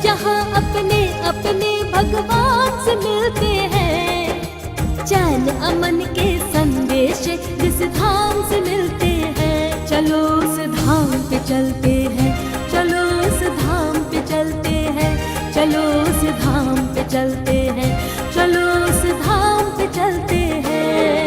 जहाँ अपने अपने भगवान से मिलते हैं। चैन अमन के संदेश जिस धाम से मिलते हैं। चलो उस धाम पे चलते हैं, चलो उस धाम पे चलते हैं, चलो उस धाम पे चलते हैं, चलो उस धाम पे चलते हैं।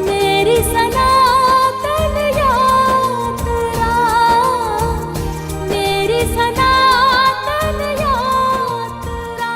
मेरी सनातन यात्रा, मेरी सनातन यात्रा।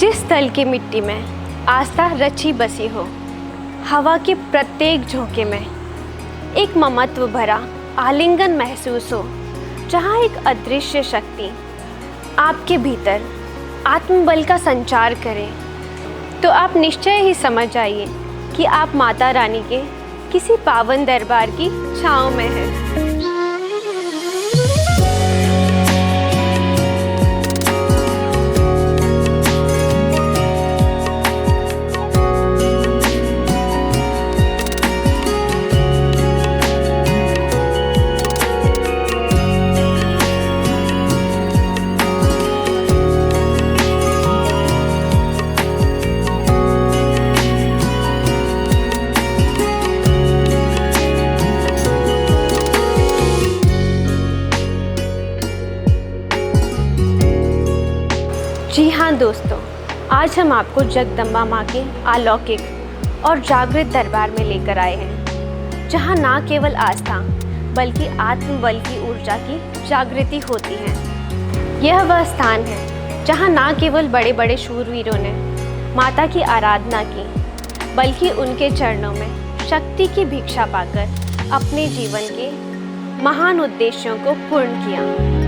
जिस स्थल की मिट्टी में आस्था रची बसी हो, हवा के प्रत्येक झोंके में एक ममत्व भरा आलिंगन महसूस हो, जहाँ एक अदृश्य शक्ति आपके भीतर आत्मबल का संचार करे, तो आप निश्चय ही समझ जाइए कि आप माता रानी के किसी पावन दरबार की छाँव में हैं। आज हम आपको जगदम्बा माँ के अलौकिक और जागृत दरबार में लेकर आए हैं, जहाँ ना केवल आस्था बल्कि आत्मबल की ऊर्जा की जागृति होती है। यह वह स्थान है जहाँ ना केवल बड़े बड़े शूरवीरों ने माता की आराधना की, बल्कि उनके चरणों में शक्ति की भिक्षा पाकर अपने जीवन के महान उद्देश्यों को पूर्ण किया।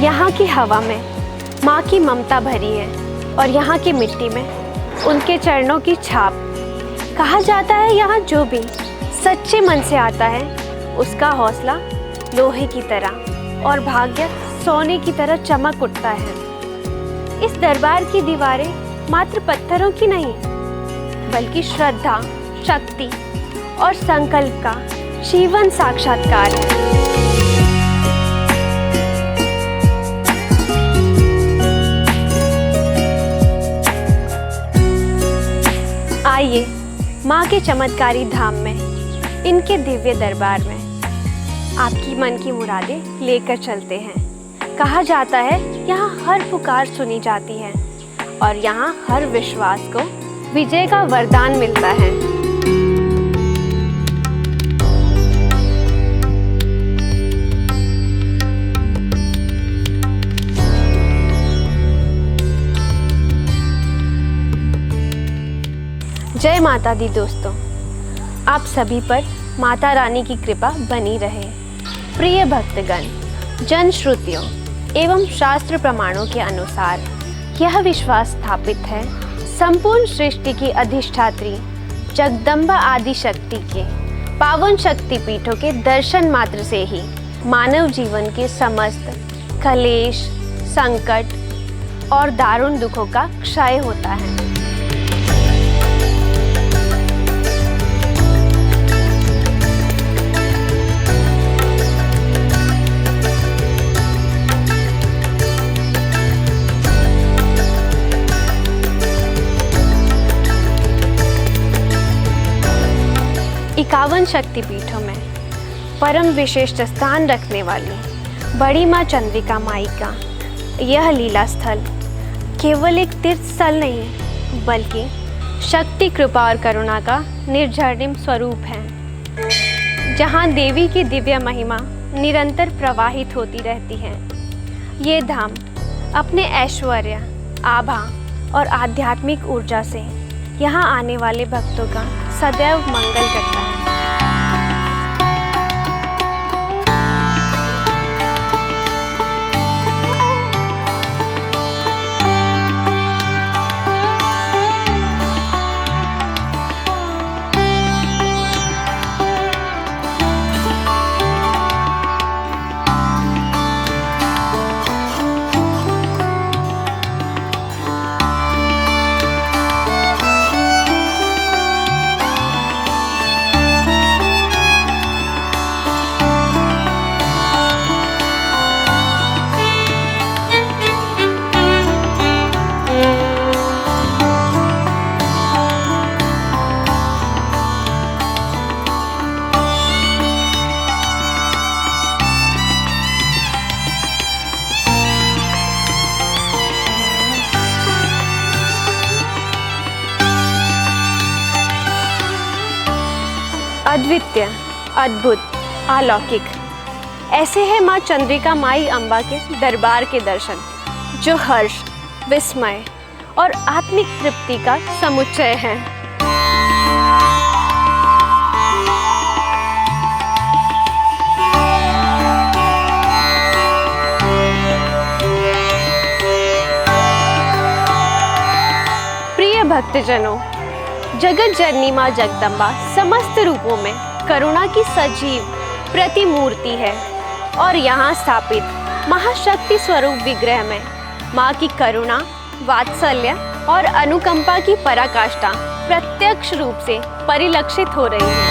यहाँ की हवा में माँ की ममता भरी है और यहाँ की मिट्टी में उनके चरणों की छाप। कहा जाता है यहाँ जो भी सच्चे मन से आता है उसका हौसला लोहे की तरह और भाग्य सोने की तरह चमक उठता है। इस दरबार की दीवारें मात्र पत्थरों की नहीं, बल्कि श्रद्धा, शक्ति और संकल्प का जीवन साक्षात्कार है। आइए माँ के चमत्कारी धाम में, इनके दिव्य दरबार में आपकी मन की मुरादें लेकर चलते हैं। कहा जाता है यहाँ हर पुकार सुनी जाती है और यहाँ हर विश्वास को विजय का वरदान मिलता है। जय माता दी दोस्तों, आप सभी पर माता रानी की कृपा बनी रहे। प्रिय भक्तगण, जन श्रुतियों एवं शास्त्र प्रमाणों के अनुसार यह विश्वास स्थापित है, संपूर्ण सृष्टि की अधिष्ठात्री जगदम्बा आदि शक्ति के पावन शक्ति पीठों के दर्शन मात्र से ही मानव जीवन के समस्त कलेश, संकट और दारुण दुखों का क्षय होता है। इक्यावन शक्तिपीठों में परम विशिष्ट स्थान रखने वाली बड़ी माँ चंद्रिका माई का यह लीला स्थल केवल एक तीर्थ स्थल नहीं, बल्कि शक्ति, कृपा और करुणा का निर्झरिम स्वरूप है, जहाँ देवी की दिव्य महिमा निरंतर प्रवाहित होती रहती है। ये धाम अपने ऐश्वर्य, आभा और आध्यात्मिक ऊर्जा से यहाँ आने वाले भक्तों का सदैव मंगल करता है। अद्वितीय, अद्भुत, अलौकिक, ऐसे है माँ चंद्रिका माई अम्बा के दरबार के दर्शन, जो हर्ष, विस्मय और आत्मिक तृप्ति का समुच्चय है। प्रिय भक्तजनों, जगत जननी माँ जगदम्बा समस्त रूपों में करुणा की सजीव प्रतिमूर्ति है और यहाँ स्थापित महाशक्ति स्वरूप विग्रह में माँ की करुणा, वात्सल्य और अनुकंपा की पराकाष्ठा प्रत्यक्ष रूप से परिलक्षित हो रही है।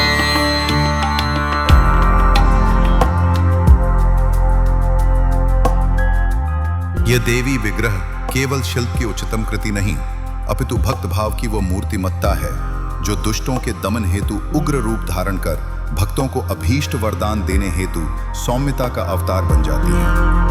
यह देवी विग्रह केवल शिल्प की उच्चतम कृति नहीं, अपितु भक्त भाव की वो मूर्तिमत्ता है जो दुष्टों के दमन हेतु उग्र रूप धारण कर भक्तों को अभीष्ट वरदान देने हेतु सौम्यता का अवतार बन जाती है।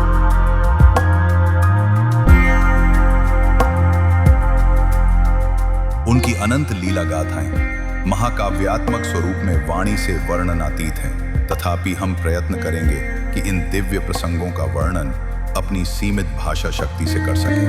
उनकी अनंत लीला गाथाएं महाकाव्यात्मक स्वरूप में वाणी से वर्णनातीत हैं, तथापि हम प्रयत्न करेंगे कि इन दिव्य प्रसंगों का वर्णन अपनी सीमित भाषा शक्ति से कर सकें।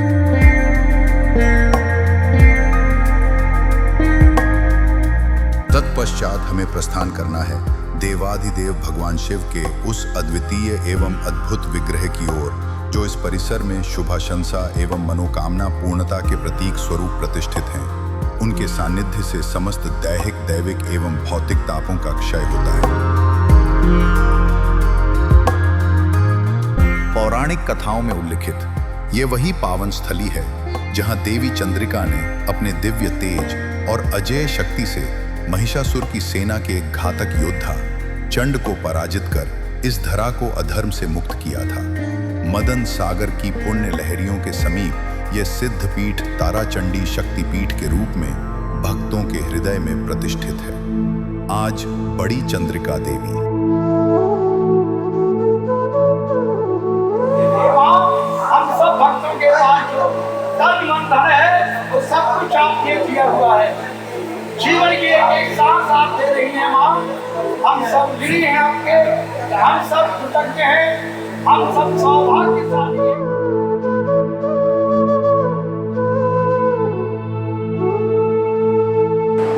तत्पश्चात हमें प्रस्थान करना है देवाधिदेव भगवान शिव के उस अद्वितीय एवं अद्भुत विग्रह की ओर जो इस परिसर में शुभाशंसा एवं मनोकामना पूर्णता के प्रतीक स्वरूप प्रतिष्ठित हैं। उनके सानिध्य से समस्त दैहिक, दैविक एवं भौतिक तापों का क्षय होता है। पौराणिक कथाओं में उल्लिखित ये वही पावन स्थली है जहां देवी चंद्रिका ने अपने दिव्य तेज और अजेय शक्ति से महिषासुर की सेना के एक घातक योद्धा चंड को पराजित कर इस धरा को अधर्म से मुक्त किया था। मदन सागर की पुण्य लहरियों के समीप यह सिद्ध पीठ ताराचंडी शक्तिपीठ के रूप में भक्तों के हृदय में प्रतिष्ठित है। आज बड़ी चंद्रिका देवी हम सब भक्तों के पास जो तन मन धन है वो सब कुछ आपने दिया हुआ है। जीवन की एक एक सांस आप दे रही हैं माँ। हम सब ऋणी हैं आपके, हम सब कृतज्ञ हैं, हम सब सौभाग्यशाली हैं।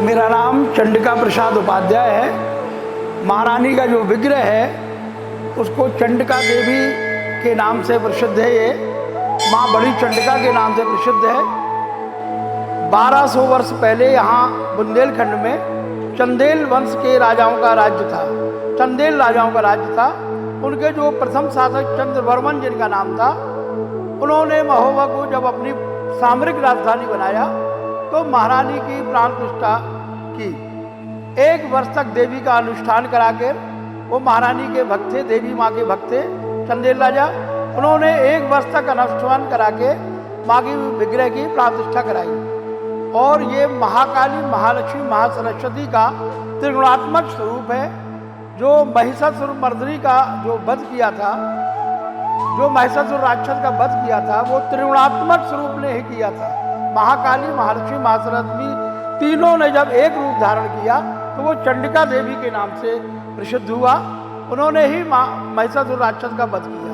मेरा नाम चंडिका प्रसाद उपाध्याय है। महारानी का जो विग्रह है उसको चंडिका देवी के नाम से प्रसिद्ध है। ये माँ बड़ी चंडिका के नाम से प्रसिद्ध है। 1200 वर्ष पहले यहाँ बुंदेलखंड में चंदेल वंश के राजाओं का राज्य था। चंदेल राजाओं का राज्य था। उनके जो प्रथम शासक चंद्रवर्मन जिनका नाम था, उन्होंने महोबा को जब अपनी सामरिक राजधानी बनाया तो महारानी की प्राण प्रतिष्ठा की। 1 वर्ष तक देवी का अनुष्ठान कराकर, वो महारानी के भक्त थे, देवी माँ के भक्त थे चंदेल राजा। उन्होंने 1 वर्ष तक अनुष्ठान करा के माँ की विग्रह की प्राण प्रतिष्ठा कराई। और ये महाकाली, महालक्ष्मी, महासरस्वती का त्रिगुणात्मक स्वरूप है। जो महिषासुर मर्दिनी का जो वध किया था, जो महिषासुर राक्षस का वध किया था, वो त्रिगुणात्मक स्वरूप ने ही किया था। महाकाली, महालक्ष्मी, महासरस्वती तीनों ने जब एक रूप धारण किया तो वो चंडिका देवी के नाम से प्रसिद्ध हुआ। उन्होंने ही महिषासुर राक्षस का वध किया।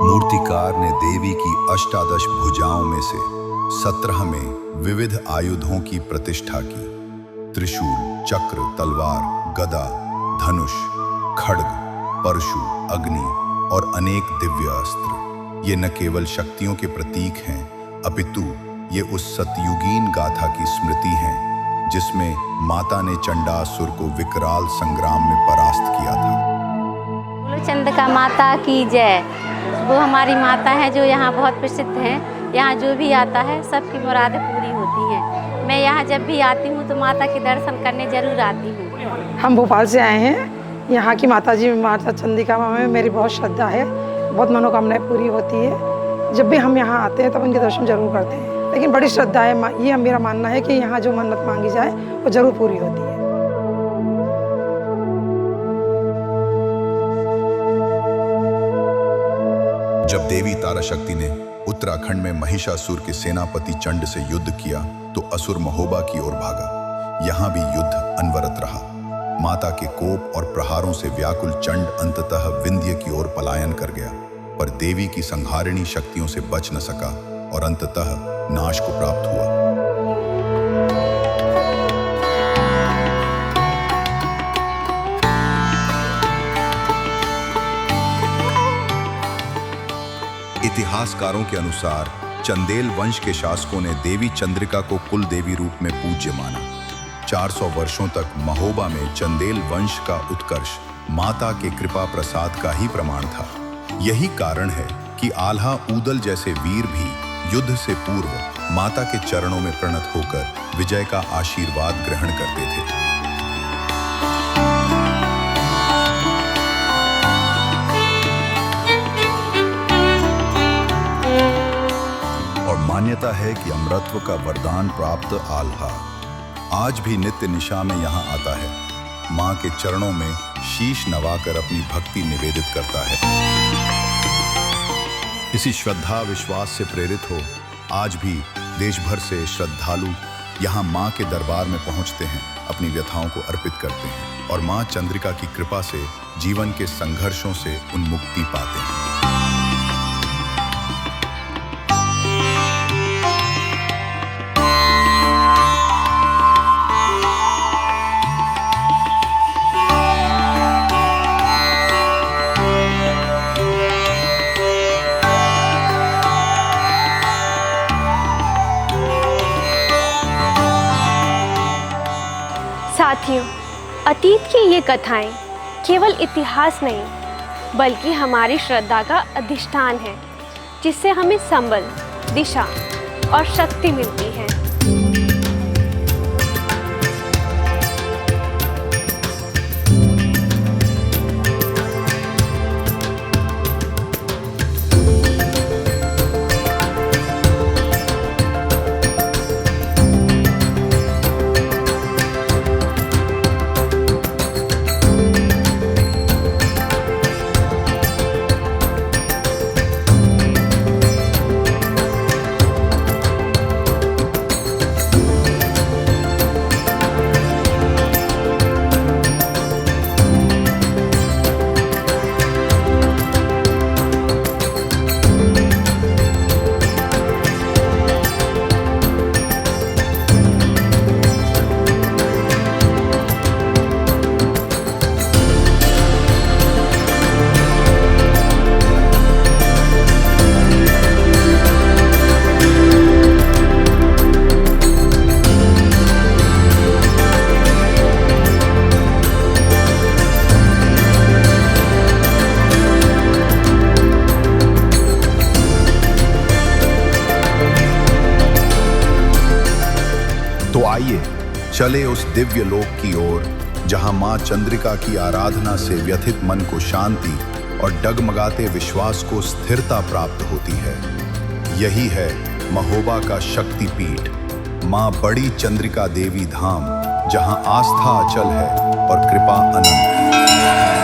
मूर्तिकार ने देवी की अष्टादश भुजाओं में से 17 में विविध आयुधों की प्रतिष्ठा की। त्रिशूल, चक्र, तलवार, गदा, धनुष, खड्ग, परशु, अग्नि और अनेक दिव्य अस्त्र। ये न केवल शक्तियों के प्रतीक हैं, अपितु ये उस सतयुगीन गाथा की स्मृति हैं जिसमें माता ने चंडासुर को विकराल संग्राम में परास्त किया था। बोलो चंडिका माता की जय। वो हमारी माता है जो यहाँ बहुत प्रसिद्ध है। यहाँ जो भी आता है सबकी मुरादें पूरी होती हैं। मैं यहाँ जब भी आती हूँ तो माता के दर्शन करने जरूर आती हूँ। हम भोपाल से आए हैं। यहाँ की माता जी, माता चंडिका माँ में मेरी बहुत श्रद्धा है। बहुत मनोकामनाएं पूरी होती है। जब भी हम यहाँ आते हैं तब उनके दर्शन जरूर करते हैं। लेकिन बड़ी श्रद्धा है, ये मेरा मानना है कि यहाँ जो मन्नत मांगी जाए वो जरूर पूरी होती है। जब देवी ताराशक्ति ने उत्तराखंड में महिषासुर के सेनापति चंड से युद्ध किया तो असुर महोबा की ओर भागा। यहाँ भी युद्ध अनवरत रहा। माता के कोप और प्रहारों से व्याकुल चंड अंततः विंध्य की ओर पलायन कर गया, पर देवी की संहारिणी शक्तियों से बच न सका और अंततः नाश को प्राप्त हुआ। इतिहासकारों के अनुसार चंदेल वंश के शासकों ने देवी चंद्रिका को कुल देवी रूप में पूज्य माना। 400 वर्षों तक महोबा में चंदेल वंश का उत्कर्ष माता के कृपा प्रसाद का ही प्रमाण था। यही कारण है कि आल्हा ऊदल जैसे वीर भी युद्ध से पूर्व माता के चरणों में प्रणत होकर विजय का आशीर्वाद ग्रहण करते थे। और मान्यता है कि अमरत्व का वरदान प्राप्त आल्हा आज भी नित्य निशा में यहाँ आता है, माँ के चरणों में शीश नवाकर अपनी भक्ति निवेदित करता है। इसी श्रद्धा विश्वास से प्रेरित हो आज भी देश भर से श्रद्धालु यहाँ माँ के दरबार में पहुँचते हैं, अपनी व्यथाओं को अर्पित करते हैं और माँ चंद्रिका की कृपा से जीवन के संघर्षों से उन्मुक्ति पाते हैं। साथियों, अतीत की ये कथाएं केवल इतिहास नहीं बल्कि हमारी श्रद्धा का अधिष्ठान है, जिससे हमें संबल, दिशा और शक्ति मिलती है। तो आइए चले उस दिव्य लोक की ओर जहां मां चंद्रिका की आराधना से व्यथित मन को शांति और डगमगाते विश्वास को स्थिरता प्राप्त होती है। यही है महोबा का शक्तिपीठ, मां बड़ी चंद्रिका देवी धाम, जहां आस्था अचल है और कृपा अनंत।